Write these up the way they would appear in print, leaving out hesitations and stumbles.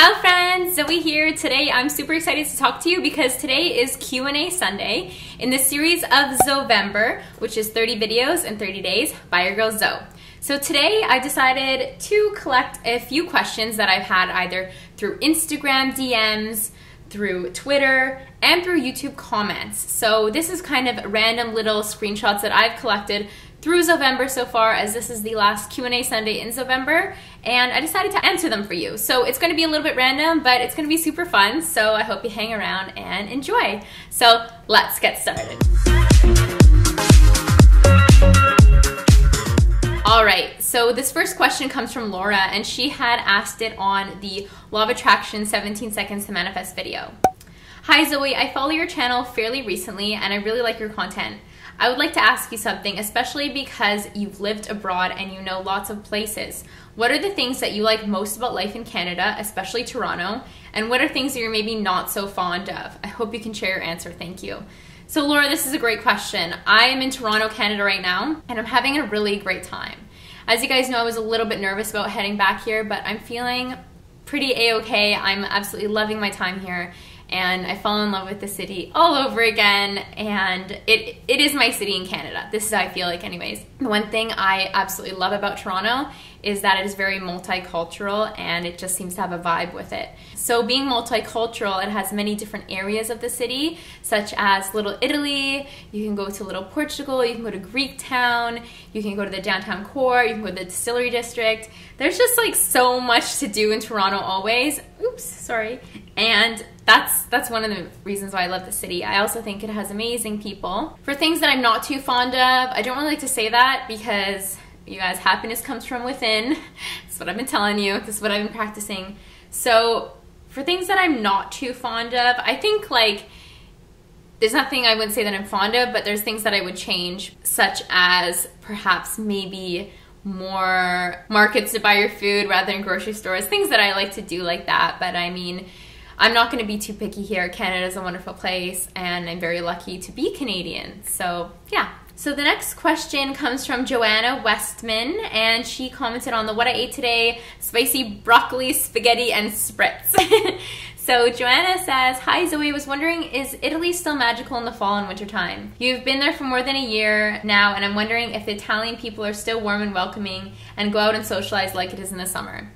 Ciao friends, Zoe here. Today I'm super excited to talk to you because today is Q&A Sunday in the series of ZOVEMBER, which is 30 videos in 30 days by your girl Zoe. So today I decided to collect a few questions that I've had either through Instagram DMs, through Twitter, and through YouTube comments. So this is kind of random little screenshots that I've collected through ZOVEMBER so far, as this is the last Q&A Sunday in ZOVEMBER, and I decided to answer them for you. So it's going to be a little bit random, but it's going to be super fun, so I hope you hang around and enjoy. So let's get started. Alright, so this first question comes from Laura, and she had asked it on the Law of Attraction 17 Seconds to Manifest video. Hi Zoe, I follow your channel fairly recently and I really like your content. I would like to ask you something, especially because you've lived abroad and you know lots of places. What are the things that you like most about life in Canada, especially Toronto? And what are things that you're maybe not so fond of? I hope you can share your answer. Thank you. So Laura, this is a great question. I am in Toronto, Canada right now, and I'm having a really great time. As you guys know, I was a little bit nervous about heading back here, but I'm feeling pretty a-okay. I'm absolutely loving my time here. And I fell in love with the city all over again, and it is my city in Canada. This is how I feel like anyways. The one thing I absolutely love about Toronto is that it is very multicultural and it just seems to have a vibe with it. So being multicultural, it has many different areas of the city, such as Little Italy, you can go to Little Portugal, you can go to Greek Town, you can go to the downtown core, you can go to the Distillery District. There's just like so much to do in Toronto always. Oops, sorry. And that's one of the reasons why I love the city. I also think it has amazing people. For things that I'm not too fond of, I don't really like to say that because you guys, happiness comes from within. That's what I've been telling you. This is what I've been practicing. So for things that I'm not too fond of, I think like there's nothing I wouldn't say that I'm fond of, but there's things that I would change, such as perhaps maybe more markets to buy your food rather than grocery stores, things that I like to do like that. But I mean, I'm not going to be too picky here. Canada is a wonderful place and I'm very lucky to be Canadian. So yeah. So the next question comes from Joanna Westman, and she commented on the what I ate today, spicy broccoli, spaghetti, and spritz. So Joanna says, hi Zoe, was wondering, is Italy still magical in the fall and winter time? You've been there for more than a year now, and I'm wondering if the Italian people are still warm and welcoming and go out and socialize like it is in the summer.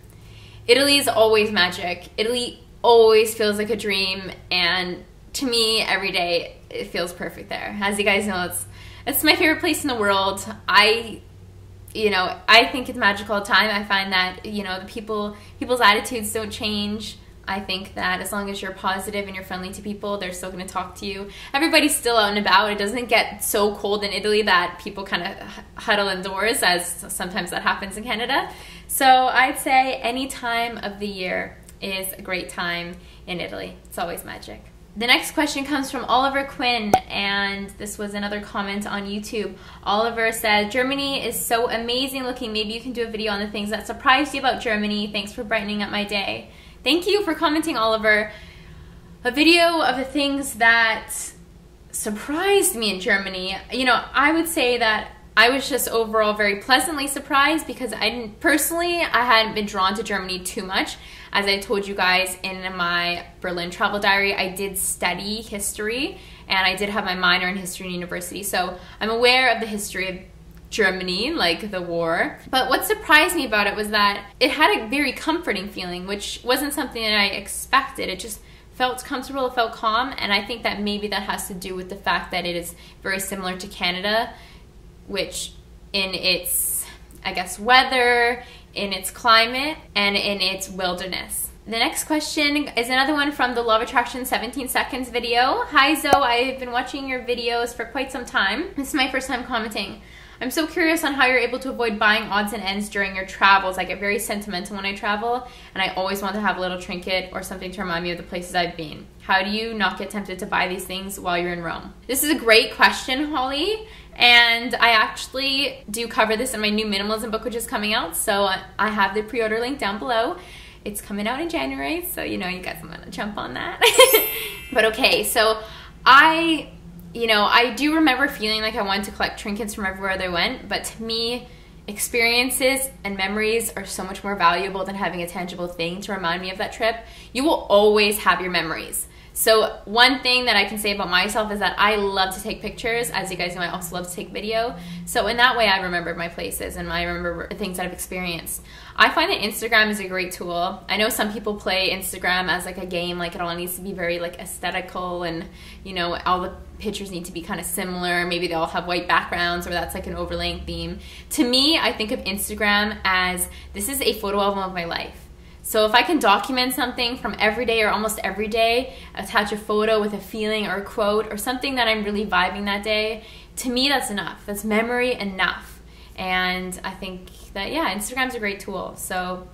Italy is always magic. Italy always feels like a dream, and to me, every day, it feels perfect there. As you guys know, it's my favorite place in the world. I think it's magical all the time. I find that, the people's attitudes don't change. I think that as long as you're positive and you're friendly to people, they're still going to talk to you. Everybody's still out and about. It doesn't get so cold in Italy that people kind of huddle indoors, as sometimes that happens in Canada. So I'd say any time of the year is a great time in Italy. It's always magic. The next question comes from Oliver Quinn, and this was another comment on YouTube. Oliver said, Germany is so amazing looking. Maybe you can do a video on the things that surprised you about Germany. Thanks for brightening up my day. Thank you for commenting, Oliver. A video of the things that surprised me in Germany. I would say that I was just overall very pleasantly surprised because I hadn't been drawn to Germany too much. As I told you guys in my Berlin travel diary, I did study history and I did have my minor in history in university. So I'm aware of the history of Germany, like the war. But what surprised me about it was that it had a very comforting feeling, which wasn't something that I expected. It just felt comfortable, it felt calm, and I think that maybe that has to do with the fact that it is very similar to Canada, which in its, I guess, weather, in its climate, and in its wilderness. The next question is another one from the Law of Attraction 17 Seconds video. Hi Zoe, I've been watching your videos for quite some time. This is my first time commenting. I'm so curious on how you're able to avoid buying odds and ends during your travels. I get very sentimental when I travel, and I always want to have a little trinket or something to remind me of the places I've been. How do you not get tempted to buy these things while you're in Rome? This is a great question, Holly, and I actually do cover this in my new minimalism book, which is coming out, so I have the pre-order link down below. It's coming out in January, so you guys are gonna jump on that. But okay, so I do remember feeling like I wanted to collect trinkets from everywhere they went, but to me, experiences and memories are so much more valuable than having a tangible thing to remind me of that trip. You will always have your memories. So one thing that I can say about myself is that I love to take pictures. As you guys know, I also love to take video. So in that way, I remember my places and I remember the things that I've experienced. I find that Instagram is a great tool. I know some people play Instagram as like a game, like it all needs to be very like aesthetical and, you know, all the pictures need to be kind of similar. Maybe they all have white backgrounds or that's like an overlaying theme. To me, I think of Instagram as this is a photo album of my life. So if I can document something from every day or almost every day, attach a photo with a feeling or a quote or something that I'm really vibing that day, to me that's enough. That's memory enough. And I think that, yeah, Instagram's a great tool. So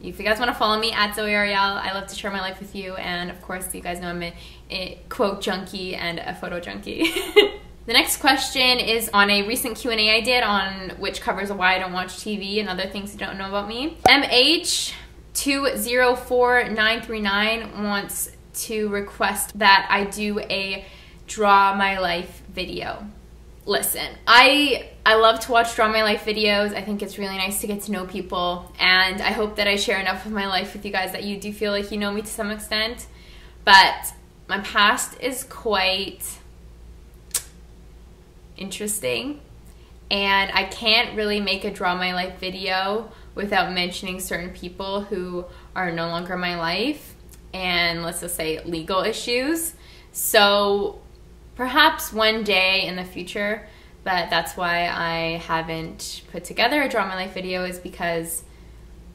if you guys want to follow me at Zoe Ariel, I love to share my life with you. And of course, you guys know I'm a quote junkie and a photo junkie. The next question is on a recent Q&A I did on which covers why I don't watch TV and other things you don't know about me. MH204939 wants to request that I do a draw my life video. Listen, I love to watch draw my life videos. I think it's really nice to get to know people, and I hope that I share enough of my life with you guys that you do feel like you know me to some extent. But my past is quite interesting, and I can't really make a draw my life video without mentioning certain people who are no longer in my life, and let's just say legal issues. So perhaps one day in the future, but that's why I haven't put together a draw my life video, is because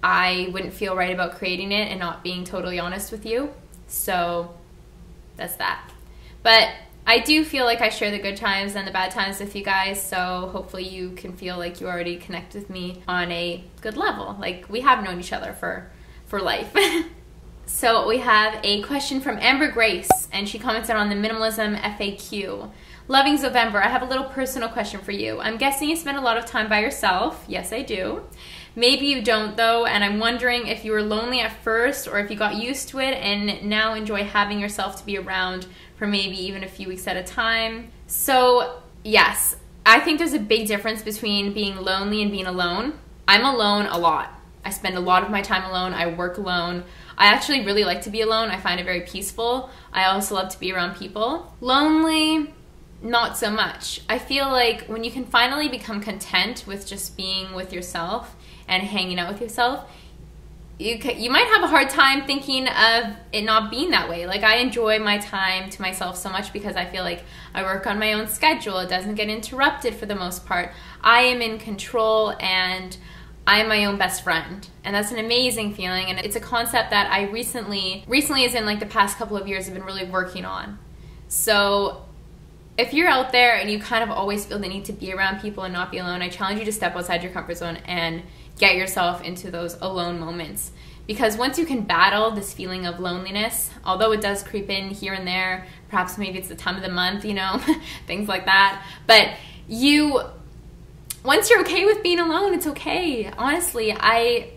I wouldn't feel right about creating it and not being totally honest with you. So that's that. But I do feel like I share the good times and the bad times with you guys, so hopefully you can feel like you already connect with me on a good level. Like, we have known each other for life. So we have a question from Amber Grace, and she commented on the minimalism FAQ. Loving ZOVEMBER, I have a little personal question for you. I'm guessing you spend a lot of time by yourself. Yes, I do. Maybe you don't though, and I'm wondering if you were lonely at first or if you got used to it and now enjoy having yourself to be around for maybe even a few weeks at a time. So yes, I think there's a big difference between being lonely and being alone. I'm alone a lot. I spend a lot of my time alone. I work alone. I actually really like to be alone. I find it very peaceful. I also love to be around people. Lonely, not so much. I feel like when you can finally become content with just being with yourself and hanging out with yourself, you might have a hard time thinking of it not being that way. Like, I enjoy my time to myself so much because I feel like I work on my own schedule. It doesn't get interrupted for the most part. I am in control and I am my own best friend, and that's an amazing feeling, and it's a concept that I recently as in like the past couple of years, have been really working on. So if you're out there and you kind of always feel the need to be around people and not be alone, I challenge you to step outside your comfort zone and get yourself into those alone moments. Because once you can battle this feeling of loneliness, although it does creep in here and there, perhaps maybe it's the time of the month, you know, things like that, but once you're okay with being alone, it's okay. Honestly, I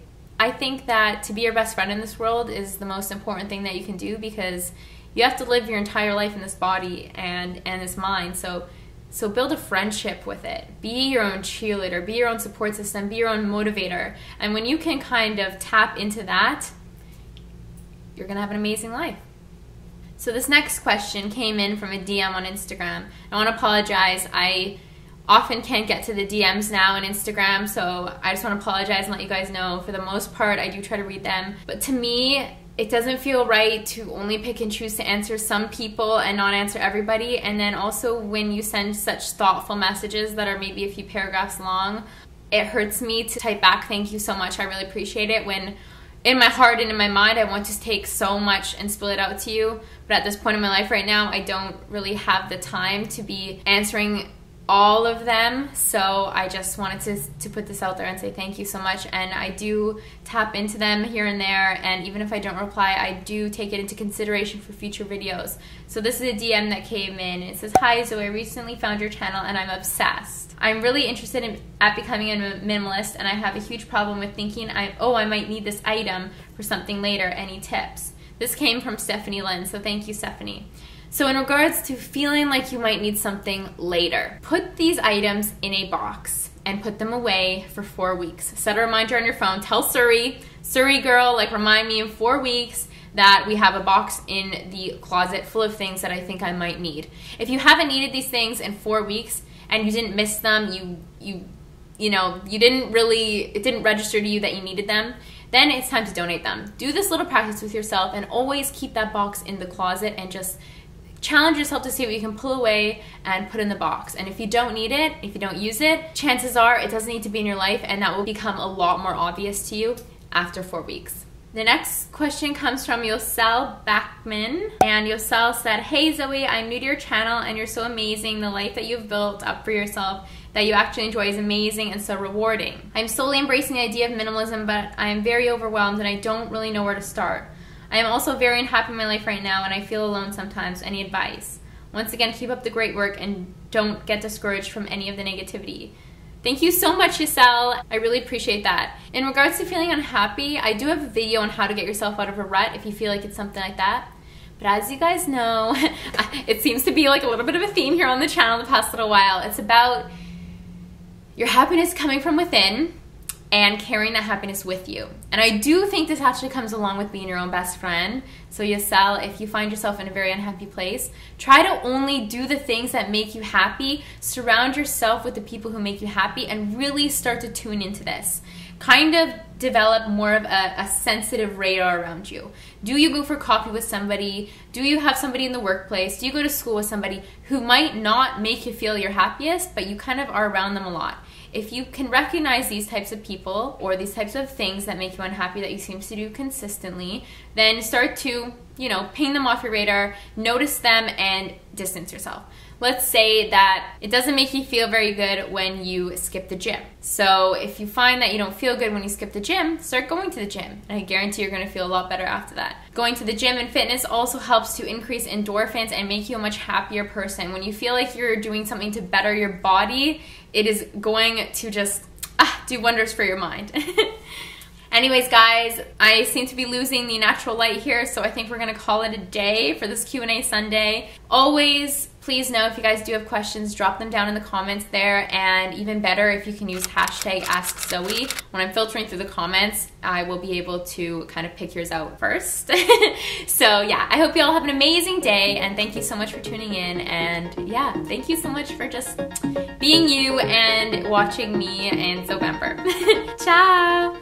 think that to be your best friend in this world is the most important thing that you can do, because you have to live your entire life in this body and this mind. So build a friendship with it. Be your own cheerleader. Be your own support system. Be your own motivator. And when you can kind of tap into that, you're going to have an amazing life. So this next question came in from a DM on Instagram. I want to apologize. I often can't get to the DMs now on Instagram, so I just want to apologize and let you guys know. For the most part, I do try to read them, but to me, it doesn't feel right to only pick and choose to answer some people and not answer everybody. And then also, when you send such thoughtful messages that are maybe a few paragraphs long, it hurts me to type back, thank you so much, I really appreciate it, when in my heart and in my mind, I want to take so much and spill it out to you. But at this point in my life right now, I don't really have the time to be answering all of them, so I just wanted to put this out there and say thank you so much. And I do tap into them here and there, and even if I don't reply, I do take it into consideration for future videos. So this is a DM that came in, and it says, "Hi Zoe, I recently found your channel and I'm obsessed. I'm really interested at becoming a minimalist, and I have a huge problem with thinking I might need this item for something later. Any tips?" This came from Stephanie Lynn, so thank you, Stephanie. So in regards to feeling like you might need something later, put these items in a box and put them away for 4 weeks. Set a reminder on your phone. Tell Suri girl, like, remind me in 4 weeks that we have a box in the closet full of things that I think I might need. If you haven't needed these things in 4 weeks and you didn't miss them, you know, it didn't register to you that you needed them, then it's time to donate them. Do this little practice with yourself and always keep that box in the closet and just challenge yourself to see what you can pull away and put in the box. And if you don't need it, if you don't use it, chances are it doesn't need to be in your life, and that will become a lot more obvious to you after 4 weeks. The next question comes from Yosel Backman, and Yosel said, "Hey Zoe, I'm new to your channel and you're so amazing. The life that you've built up for yourself that you actually enjoy is amazing and so rewarding. I'm slowly embracing the idea of minimalism, but I am very overwhelmed and I don't really know where to start. I am also very unhappy in my life right now and I feel alone sometimes. Any advice? Once again, keep up the great work and don't get discouraged from any of the negativity." Thank you so much, Yosel. I really appreciate that. In regards to feeling unhappy, I do have a video on how to get yourself out of a rut if you feel like it's something like that. But as you guys know, it seems to be like a little bit of a theme here on the channel the past little while. It's about your happiness coming from within and carrying that happiness with you. And I do think this actually comes along with being your own best friend. So Yosel, if you find yourself in a very unhappy place, try to only do the things that make you happy. Surround yourself with the people who make you happy and really start to tune into this. Kind of develop more of a sensitive radar around you. Do you go for coffee with somebody? Do you have somebody in the workplace? Do you go to school with somebody who might not make you feel your happiest, but you kind of are around them a lot? If you can recognize these types of people or these types of things that make you unhappy that you seem to do consistently, then start to, you know, ping them off your radar, notice them, and distance yourself. Let's say that it doesn't make you feel very good when you skip the gym. So if you find that you don't feel good when you skip the gym, start going to the gym. And I guarantee you're gonna feel a lot better after that. Going to the gym and fitness also helps to increase endorphins and make you a much happier person. When you feel like you're doing something to better your body, it is going to just do wonders for your mind. Anyways, guys, I seem to be losing the natural light here, so I think we're gonna call it a day for this Q&A Sunday. Always, please know if you guys do have questions, drop them down in the comments there, and even better if you can use hashtag AskZoe. When I'm filtering through the comments, I will be able to kind of pick yours out first. So yeah, I hope you all have an amazing day, and thank you so much for tuning in, and yeah, thank you so much for just being you and watching me in ZOVEMBER. Ciao!